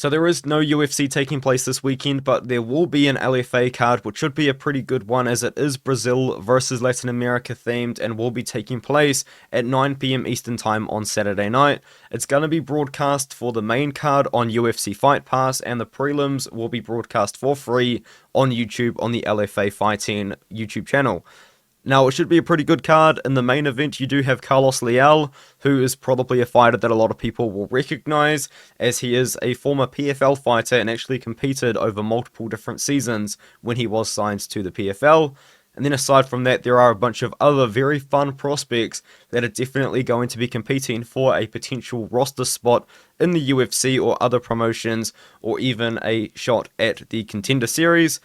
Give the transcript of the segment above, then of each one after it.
So there is no UFC taking place this weekend, but there will be an LFA card, which should be a pretty good one as it is Brazil versus Latin America themed and will be taking place at 9 PM Eastern Time on Saturday night. It's going to be broadcast for the main card on UFC Fight Pass, and the prelims will be broadcast for free on YouTube on the LFA Fighting YouTube channel. Now, it should be a pretty good card. In the main event, you do have Carlos Leal, who is probably a fighter that a lot of people will recognize, as he is a former PFL fighter and actually competed over multiple different seasons when he was signed to the PFL. And then aside from that, there are a bunch of other very fun prospects that are definitely going to be competing for a potential roster spot in the UFC or other promotions, or even a shot at the Contender Series.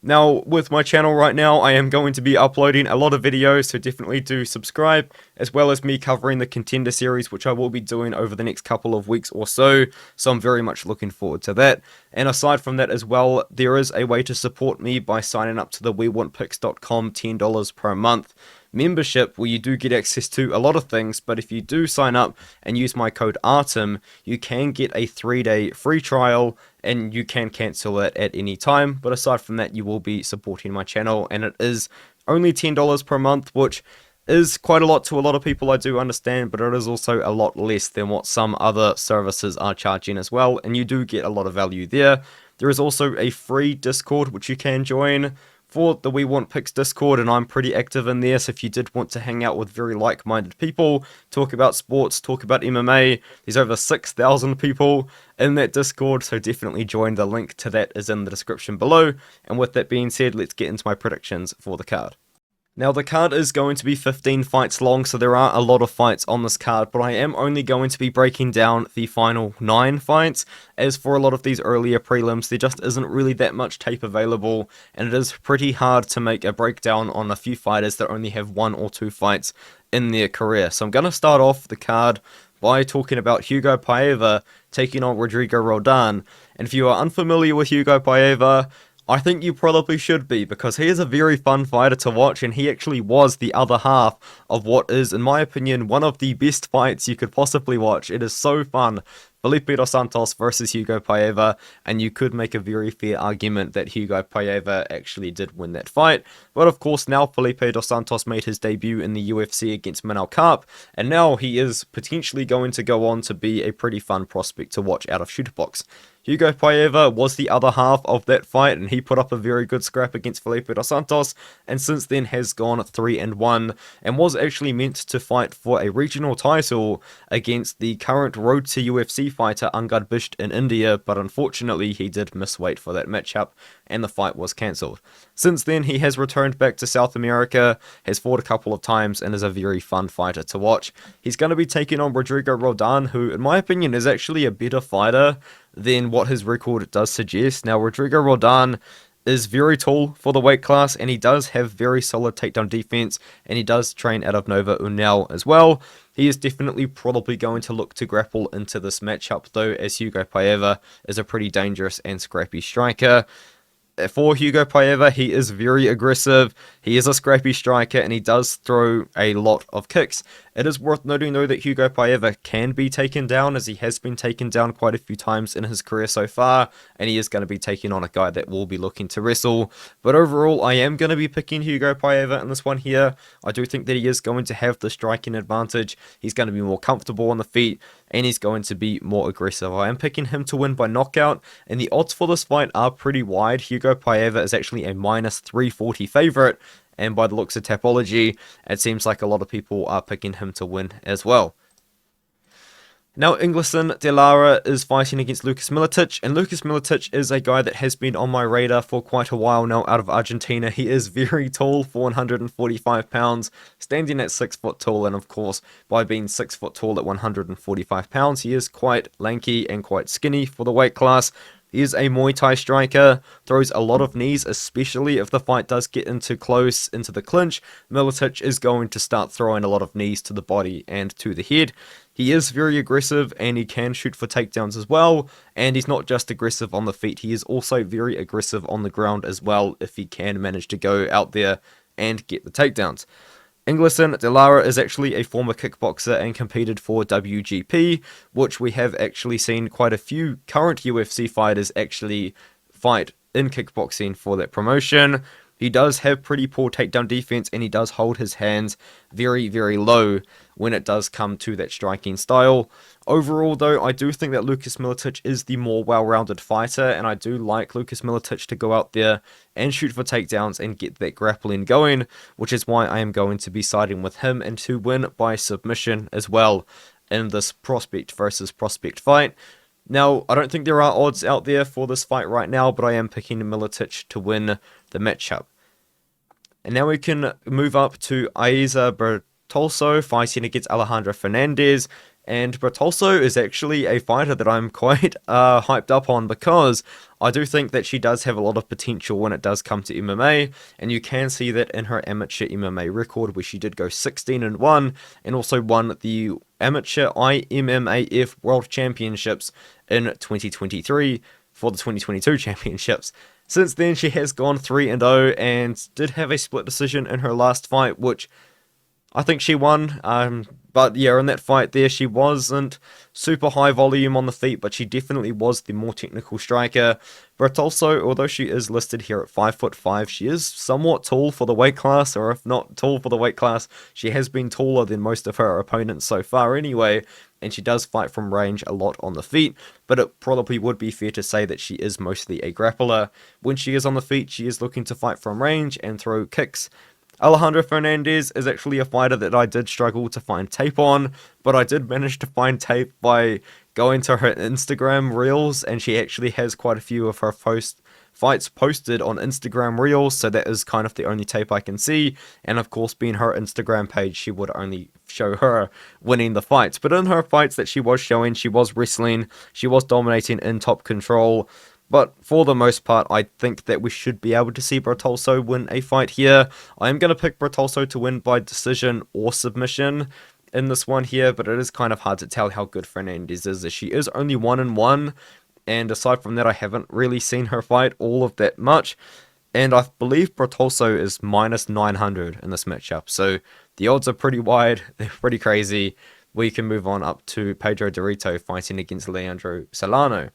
Now, with my channel right now, I am going to be uploading a lot of videos, so definitely do subscribe, as well as me covering the Contender Series, which I will be doing over the next couple of weeks or so I'm very much looking forward to that. And aside from that as well, there is a way to support me by signing up to the WeWantPicks.com $10 per month membership, where you do get access to a lot of things, but if you do sign up and use my code ARTEM, you can get a 3-day free trial, and you can cancel it at any time. But aside from that, you will be supporting my channel, and it is only $10 per month, which is quite a lot to a lot of people, I do understand, but it is also a lot less than what some other services are charging as well, and you do get a lot of value there. There is also a free Discord which you can join for the We Want Picks Discord, and I'm pretty active in there, so if you did want to hang out with very like-minded people, talk about sports, talk about MMA, there's over 6,000 people in that Discord, so definitely join. The link to that is in the description below. And with that being said, let's get into my predictions for the card. Now, the card is going to be 15 fights long, so there are a lot of fights on this card, but I am only going to be breaking down the final 9 fights, as for a lot of these earlier prelims, there just isn't really that much tape available, and it is pretty hard to make a breakdown on a few fighters that only have 1 or 2 fights in their career. So I'm going to start off the card by talking about Hugo Paiva taking on Rodrigo Roldan, and if you are unfamiliar with Hugo Paiva, I think you probably should be, because he is a very fun fighter to watch, and he actually was the other half of what is, in my opinion, one of the best fights you could possibly watch. It is so fun. Felipe dos Santos versus Hugo Paiva, and you could make a very fair argument that Hugo Paiva actually did win that fight. But of course, now Felipe dos Santos made his debut in the UFC against Manuel, and now he is potentially going to go on to be a pretty fun prospect to watch out of Shooterbox. Hugo Paiva was the other half of that fight, and he put up a very good scrap against Felipe dos Santos, and since then has gone 3-1, and was actually meant to fight for a regional title against the current Road to UFC fighter Angad Bisht in India, but unfortunately he did miss weight for that matchup, and the fight was cancelled. Since then, he has returned back to South America, has fought a couple of times, and is a very fun fighter to watch. He's going to be taking on Rodrigo Roldan, who, in my opinion, is actually a better fighter than what his record does suggest. Now, Rodrigo Roldan is very tall for the weight class, and he does have very solid takedown defense, and he does train out of Nova União as well. He is definitely probably going to look to grapple into this matchup, though, as Hugo Paiva is a pretty dangerous and scrappy striker. For Hugo Paiva, he is very aggressive, he is a scrappy striker, and he does throw a lot of kicks. It is worth noting, though, that Hugo Paiva can be taken down, as he has been taken down quite a few times in his career so far, and he is going to be taking on a guy that will be looking to wrestle. But overall, I am going to be picking Hugo Paiva in this one here. I do think that he is going to have the striking advantage. He's going to be more comfortable on the feet, and he's going to be more aggressive. I am picking him to win by knockout, and the odds for this fight are pretty wide. Hugo Paiva is actually a -340 favorite, and by the looks of Tapology, it seems like a lot of people are picking him to win as well. Now, Inglesson de Lara is fighting against Lucas Miletich, and Lucas Miletich is a guy that has been on my radar for quite a while now out of Argentina. He is very tall for 145 pounds, standing at 6 foot tall, and of course, by being 6 foot tall at 145 pounds, he is quite lanky and quite skinny for the weight class. He is a Muay Thai striker, throws a lot of knees, especially if the fight does get into close into the clinch. Miletich is going to start throwing a lot of knees to the body and to the head. He is very aggressive, and he can shoot for takedowns as well, and he's not just aggressive on the feet, he is also very aggressive on the ground as well, if he can manage to go out there and get the takedowns. Inglesson, Lara is actually a former kickboxer and competed for WGP, which we have actually seen quite a few current UFC fighters actually fight in kickboxing for that promotion. He does have pretty poor takedown defense, and he does hold his hands very, very low when it does come to that striking style. Overall, though, I do think that Lucas Miletich is the more well-rounded fighter, and I do like Lucas Miletich to go out there and shoot for takedowns and get that grappling going, which is why I am going to be siding with him and to win by submission as well in this prospect versus prospect fight. Now, I don't think there are odds out there for this fight right now, but I am picking Miletich to win the matchup. And now we can move up to Aieza Bertolso fighting against Alejandra Fernandez. And Bertolso is actually a fighter that I'm quite hyped up on, because I do think that she does have a lot of potential when it does come to MMA, and you can see that in her amateur MMA record, where she did go 16-1 and also won the amateur IMMAF World Championships in 2023 for the 2022 championships. Since then, she has gone 3-0 and did have a split decision in her last fight, which I think she won. But yeah, in that fight there, she wasn't super high volume on the feet, but she definitely was the more technical striker. Bertolso, although she is listed here at 5'5", she is somewhat tall for the weight class, or if not tall for the weight class, she has been taller than most of her opponents so far anyway, and she does fight from range a lot on the feet, but it probably would be fair to say that she is mostly a grappler. When she is on the feet, she is looking to fight from range and throw kicks. Alejandra Fernandez is actually a fighter that I did struggle to find tape on, but I did manage to find tape by going to her Instagram Reels, and she actually has quite a few of her fights posted on Instagram Reels, so that is kind of the only tape I can see, and of course being her Instagram page, she would only show her winning the fights. But in her fights that she was showing, she was wrestling, she was dominating in top control. But for the most part, I think that we should be able to see Bertolso win a fight here. I am going to pick Bertolso to win by decision or submission in this one here, but it is kind of hard to tell how good Fernandez is, as she is only 1-1, and aside from that, I haven't really seen her fight all of that much, and I believe Bertolso is minus 900 in this matchup, so the odds are pretty wide, they're pretty crazy. We can move on up to Pedro Doreto fighting against Leandro Solano.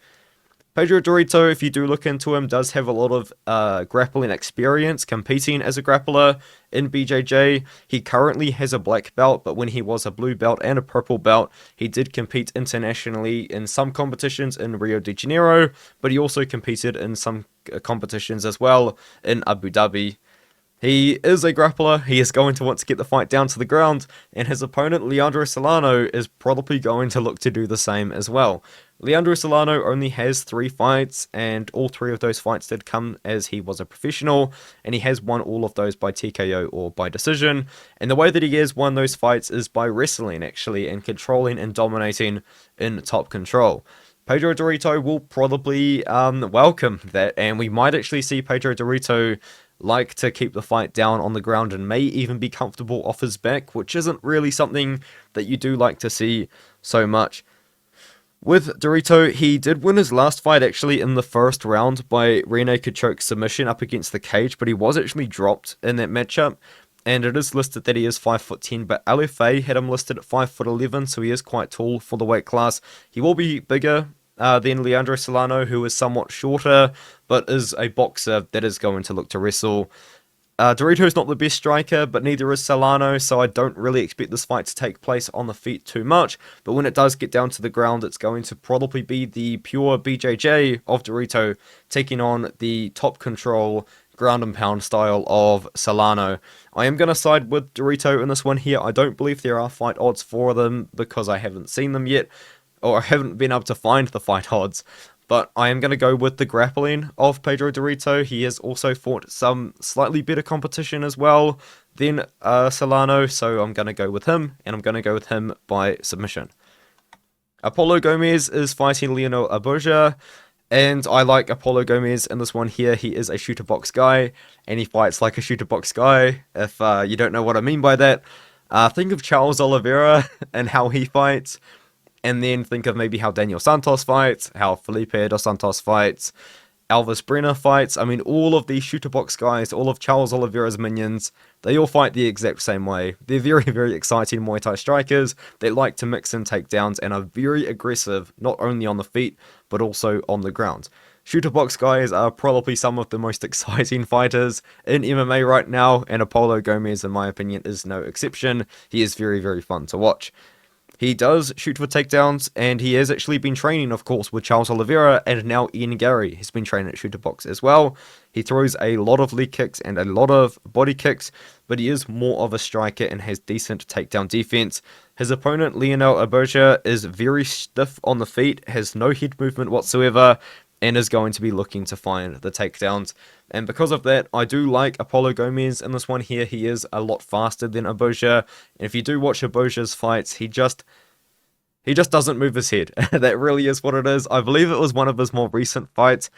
Pedro Doreto, if you do look into him, does have a lot of grappling experience competing as a grappler in BJJ. He currently has a black belt, but when he was a blue belt and a purple belt, he did compete internationally in some competitions in Rio de Janeiro, but he also competed in some competitions as well in Abu Dhabi. He is a grappler, he is going to want to get the fight down to the ground, and his opponent Leandro Solano is probably going to look to do the same as well. Leandro Solano only has 3 fights, and all 3 of those fights did come as he was a professional, and he has won all of those by TKO or by decision, and the way that he has won those fights is by wrestling actually, and controlling and dominating in top control. Pedro Doreto will probably welcome that, and we might actually see Pedro Doreto like to keep the fight down on the ground and may even be comfortable off his back, which isn't really something that you do like to see so much. With Doreto, he did win his last fight actually in the first round by rear naked choke submission up against the cage, but he was actually dropped in that matchup, and it is listed that he is 5'10", but LFA had him listed at 5'11", so he is quite tall for the weight class. He will be bigger than Leandro Solano, who is somewhat shorter, but is a boxer that is going to look to wrestle. Doreto is not the best striker, but neither is Solano, so I don't really expect this fight to take place on the feet too much, but when it does get down to the ground, it's going to probably be the pure BJJ of Doreto taking on the top control ground and pound style of Solano. I am going to side with Doreto in this one here. I don't believe there are fight odds for them because I haven't seen them yet, or I haven't been able to find the fight odds, but I am going to go with the grappling of Pedro Doreto. He has also fought some slightly better competition as well than Solano, so I'm going to go with him, and I'm going to go with him by submission. Apollo Gomes is fighting Lionel Abojer, and I like Apollo Gomes in this one here. He is a shooter box guy, and he fights like a shooter box guy. If you don't know what I mean by that, think of Charles Oliveira and how he fights, and then think of maybe how Daniel Santos fights, how Felipe dos Santos fights, Alves Brenner fights. I mean, all of these shooter box guys, all of Charles Oliveira's minions, they all fight the exact same way. They're very, very exciting Muay Thai strikers. They like to mix in takedowns and are very aggressive, not only on the feet, but also on the ground. Shooter box guys are probably some of the most exciting fighters in MMA right now, and Apollo Gomes, in my opinion, is no exception. He is very, very fun to watch. He does shoot for takedowns, and he has actually been training, of course, with Charles Oliveira, and now Ian Gary has been training at shooter box as well. He throws a lot of leg kicks and a lot of body kicks, but he is more of a striker and has decent takedown defense. His opponent, Lionel Abojer, is very stiff on the feet, has no head movement whatsoever, and is going to be looking to find the takedowns. And because of that, I do like Apollo Gomes in this one here. He is a lot faster than Abojer. And if you do watch Abojer's fights, he just doesn't move his head. That really is what it is. I believe it was one of his more recent fights.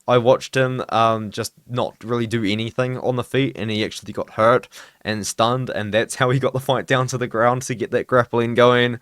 I watched him just not really do anything on the feet, and he actually got hurt and stunned, and that's how he got the fight down to the ground to get that grappling going.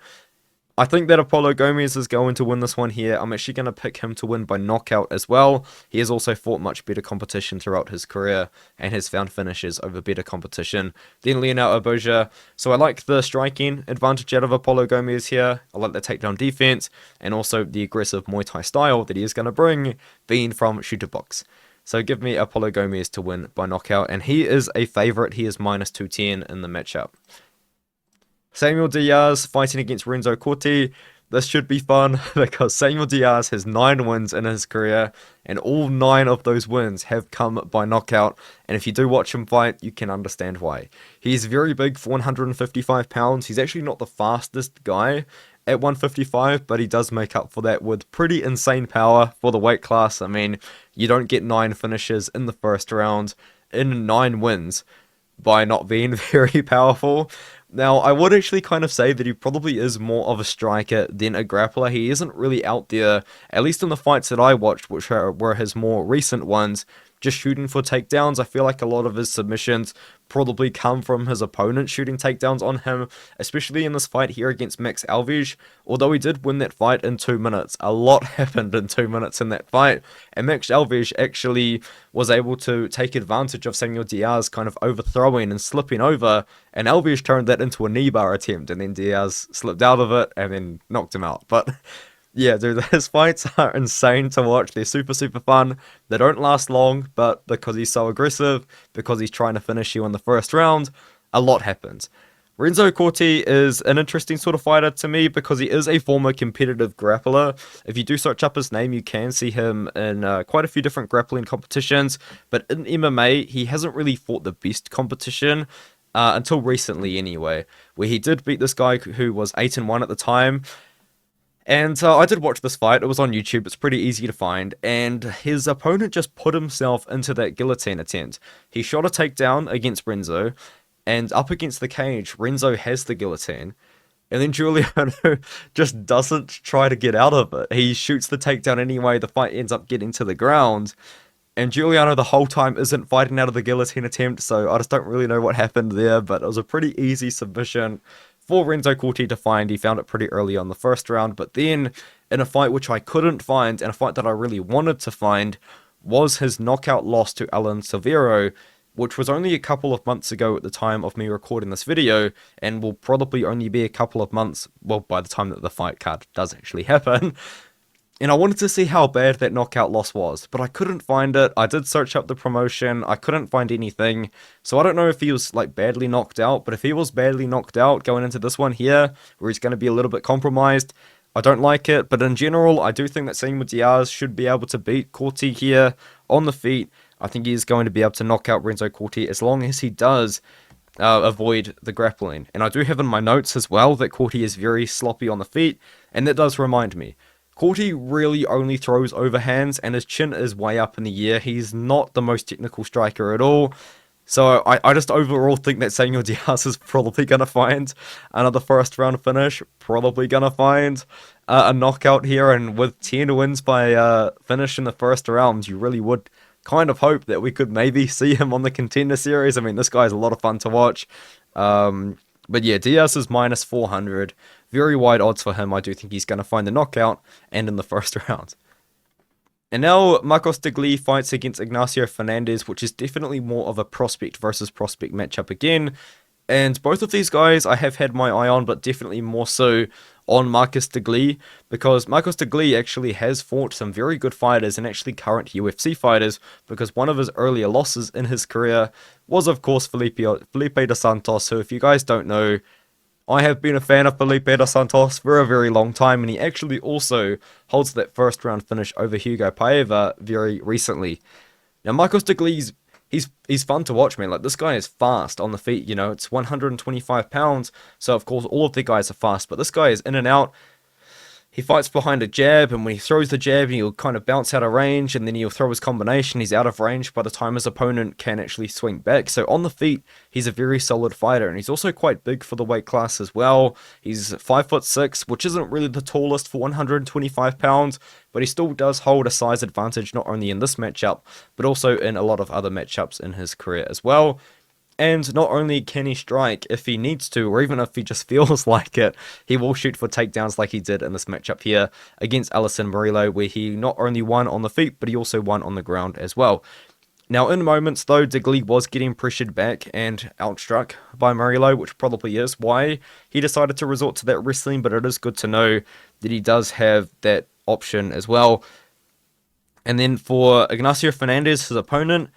I think that Apollo Gomes is going to win this one here. I'm actually going to pick him to win by knockout as well. He has also fought much better competition throughout his career and has found finishes over better competition than Lionel Abojer. So I like the striking advantage out of Apollo Gomes here. I like the takedown defense and also the aggressive Muay Thai style that he is going to bring, being from shooter box. So give me Apollo Gomes to win by knockout, and he is a favorite. He is minus 210 in the matchup. Samuel Diaz fighting against Renzo Cortti. This should be fun because Samuel Diaz has 9 wins in his career, and all 9 of those wins have come by knockout. And if you do watch him fight, you can understand why. He's very big for 155 pounds. He's actually not the fastest guy at 155, but he does make up for that with pretty insane power for the weight class. I mean, you don't get 9 finishes in the first round in 9 wins by not being very powerful. Now, I would actually kind of say that he probably is more of a striker than a grappler. He isn't really out there, at least in the fights that I watched, which were his more recent ones, just shooting for takedowns. I feel like a lot of his submissions probably come from his opponent shooting takedowns on him, especially in this fight here against Max Alves. Although he did win that fight in 2 minutes, a lot happened in 2 minutes in that fight, and Max Alves actually was able to take advantage of Samuel Diaz kind of overthrowing and slipping over, and Alves turned that into a knee bar attempt, and then Diaz slipped out of it and then knocked him out. But yeah, dude, his fights are insane to watch. They're super, super fun. They don't last long, but because he's so aggressive, because he's trying to finish you in the first round, a lot happens. Renzo Cortti is an interesting sort of fighter to me because he is a former competitive grappler. If you do search up his name, you can see him in quite a few different grappling competitions, but in MMA, he hasn't really fought the best competition until recently anyway, where he did beat this guy who was 8-1 at the time. And I did watch this fight. It was on YouTube. It's pretty easy to find. And his opponent just put himself into that guillotine attempt. He shot a takedown against Renzo, and up against the cage, Renzo has the guillotine. And then Juliano just doesn't try to get out of it. He shoots the takedown anyway. The fight ends up getting to the ground. And Juliano the whole time isn't fighting out of the guillotine attempt, so I just don't really know what happened there. But it was a pretty easy submission for Renzo Cortti to find. He found it pretty early on the first round, but then in a fight which I couldn't find, and a fight that I really wanted to find, was his knockout loss to Alan Silveiro, which was only a couple of months ago at the time of me recording this video, and will probably only be a couple of months, well, by the time that the fight card does actually happen. And I wanted to see how bad that knockout loss was, but I couldn't find it. I did search up the promotion, I couldn't find anything, so I don't know if he was like badly knocked out, but if he was badly knocked out going into this one here, where he's going to be a little bit compromised, I don't like it. But in general, I do think that Samuel Diaz should be able to beat Cortti here on the feet. I think he is going to be able to knock out Renzo Cortti as long as he does avoid the grappling. And I do have in my notes as well that Cortti is very sloppy on the feet, and that does remind me, Cortti really only throws overhands, and his chin is way up in the air. He's not the most technical striker at all. So I just overall think that Samuel Diaz is probably going to find another first round finish. Probably going to find a knockout here. And with 10 wins by finish in the first round, you really would kind of hope that we could maybe see him on the Contender Series. I mean, this guy's a lot of fun to watch. But yeah, Diaz is minus 400. Very wide odds for him. I do think he's going to find the knockout and in the first round. And now Marcos Degli fights against Ignacio Fernandez, which is definitely more of a prospect versus prospect matchup again. And both of these guys I have had my eye on, but definitely more so on Marcos Degli, because Marcos Degli actually has fought some very good fighters and actually current UFC fighters, because one of his earlier losses in his career was, of course, Felipe dos Santos. So if you guys don't know, I have been a fan of Felipe dos Santos for a very long time, and he actually also holds that first round finish over Hugo Paiva very recently. Now, Marcos Degli's he's fun to watch, man. Like, this guy is fast on the feet, you know. It's 125 pounds, so of course all of the guys are fast, but this guy is in and out. He fights behind a jab, and when he throws the jab, he'll kind of bounce out of range, and then he'll throw his combination. He's out of range by the time his opponent can actually swing back. So on the feet, he's a very solid fighter, and he's also quite big for the weight class as well. He's 5'6", which isn't really the tallest for 125 pounds, but he still does hold a size advantage, not only in this matchup, but also in a lot of other matchups in his career as well. And not only can he strike if he needs to, or even if he just feels like it, he will shoot for takedowns like he did in this matchup here against Alisson Murillo, where he not only won on the feet, but he also won on the ground as well. Now, in moments, though, Degli was getting pressured back and outstruck by Murillo, which probably is why he decided to resort to that wrestling, but it is good to know that he does have that option as well. And then for Ignacio Fernandez, his opponent,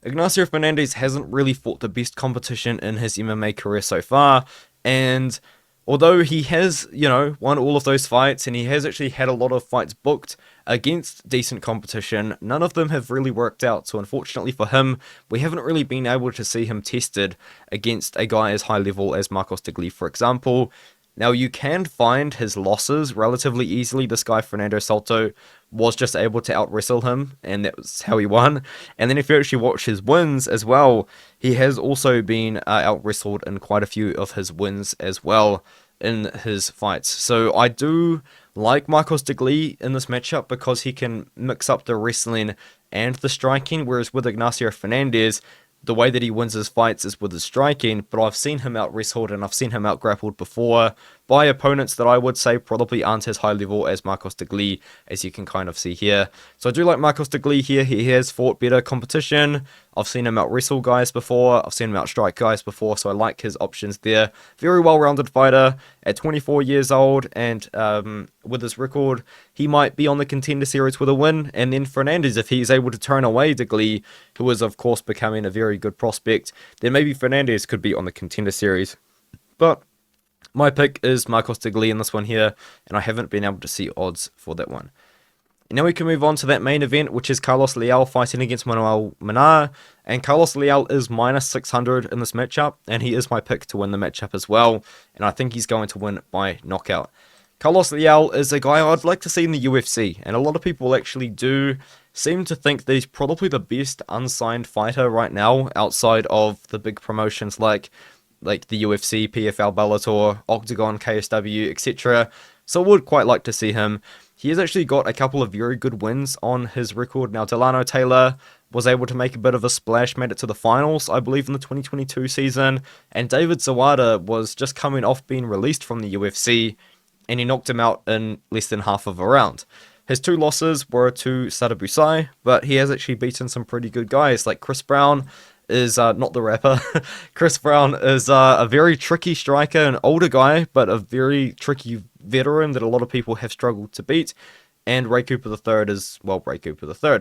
Ignacio Fernandez hasn't really fought the best competition in his MMA career so far, and although he has, you know, won all of those fights, and he has actually had a lot of fights booked against decent competition, none of them have really worked out. So unfortunately for him, we haven't really been able to see him tested against a guy as high level as Marcos Degli, for example. Now, you can find his losses relatively easily. This guy, Fernando Salto, was just able to out-wrestle him, and that was how he won. And then if you actually watch his wins as well, he has also been out-wrestled in quite a few of his wins as well in his fights. So I do like Marcos Degli in this matchup because he can mix up the wrestling and the striking, whereas with Ignacio Fernandez, the way that he wins his fights is with his striking, but I've seen him out-wrestled and I've seen him out-grappled before by opponents that I would say probably aren't as high level as Marcos Degli, as you can kind of see here. So I do like Marcos Degli here. He has fought better competition. I've seen him out-wrestle guys before. I've seen him out-strike guys before, so I like his options there. Very well-rounded fighter at 24 years old, and with his record, he might be on the Contender Series with a win. And then Fernandez, if he's able to turn away Degli, who is of course becoming a very good prospect, then maybe Fernandez could be on the Contender Series. But my pick is Marcos Degli in this one here, and I haven't been able to see odds for that one. And now we can move on to that main event, which is Carlos Leal fighting against Manuel Mena. And Carlos Leal is minus 600 in this matchup, and he is my pick to win the matchup as well. And I think he's going to win by knockout. Carlos Leal is a guy I'd like to see in the UFC, and a lot of people actually do seem to think that he's probably the best unsigned fighter right now outside of the big promotions like the UFC, PFL, Bellator, Octagon, KSW, etc. So I would quite like to see him. He has actually got a couple of very good wins on his record. Now, Delano Taylor was able to make a bit of a splash, made it to the finals, I believe, in the 2022 season. And David Zawada was just coming off being released from the UFC, and he knocked him out in less than half of a round. His two losses were to Sadabusai, but he has actually beaten some pretty good guys, like Chris Brown is not the rapper. Chris Brown is a very tricky striker, an older guy, but a very tricky veteran that a lot of people have struggled to beat. And Ray Cooper III is, well, Ray Cooper III.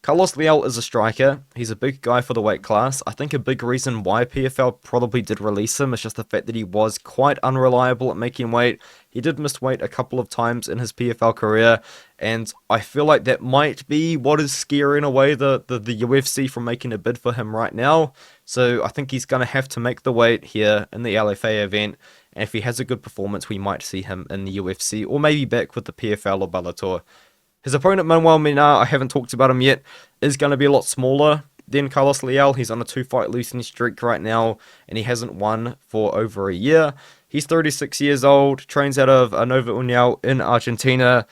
Carlos Leal is a striker. He's a big guy for the weight class. I think a big reason why PFL probably did release him is just the fact that he was quite unreliable at making weight. He did miss weight a couple of times in his PFL career, and I feel like that might be what is scaring away the UFC from making a bid for him right now. So I think he's going to have to make the weight here in the LFA event, and if he has a good performance, we might see him in the UFC, or maybe back with the PFL or Bellator. His opponent, Manuel Mena, I haven't talked about him yet, is going to be a lot smaller than Carlos Leal. He's on a 2-fight losing streak right now, and he hasn't won for over a year. He's 36 years old, trains out of Nova União in Argentina,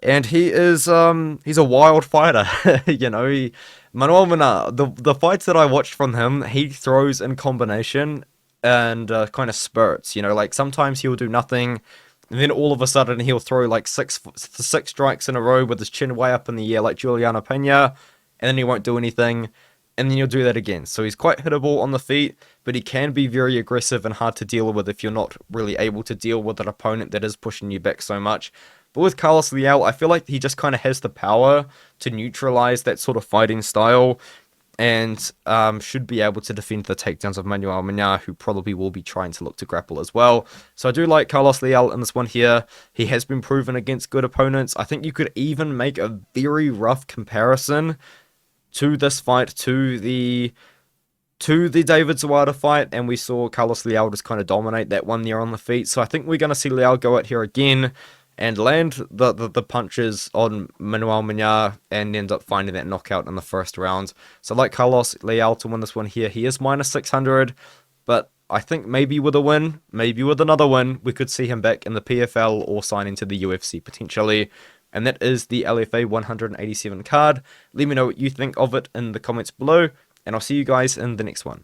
and he is he's a wild fighter. You know, Manuel Mena, the fights that I watched from him, he throws in combination and kind of spurts. You know, like sometimes he'll do nothing. And then all of a sudden he'll throw like six strikes in a row with his chin way up in the air like Juliana Pena, and then he won't do anything, and then you'll do that again. So he's quite hittable on the feet, but he can be very aggressive and hard to deal with if you're not really able to deal with an opponent that is pushing you back so much. But with Carlos Leal, I feel like he just kind of has the power to neutralize that sort of fighting style, and should be able to defend the takedowns of Manuel Mena, who probably will be trying to look to grapple as well. So I do like Carlos Leal in this one here. He has been proven against good opponents. I think you could even make a very rough comparison to this fight, to the David Zawada fight, and we saw Carlos Leal just kind of dominate that one there on the feet. So I think we're going to see Leal go out here again and land the punches on Manuel Mena and end up finding that knockout in the first round. So I like Carlos Leal to win this one here. He is minus 600, but I think maybe with a win, maybe with another win, we could see him back in the PFL or signing to the UFC potentially. And that is the LFA 187 card. Let me know what you think of it in the comments below, and I'll see you guys in the next one.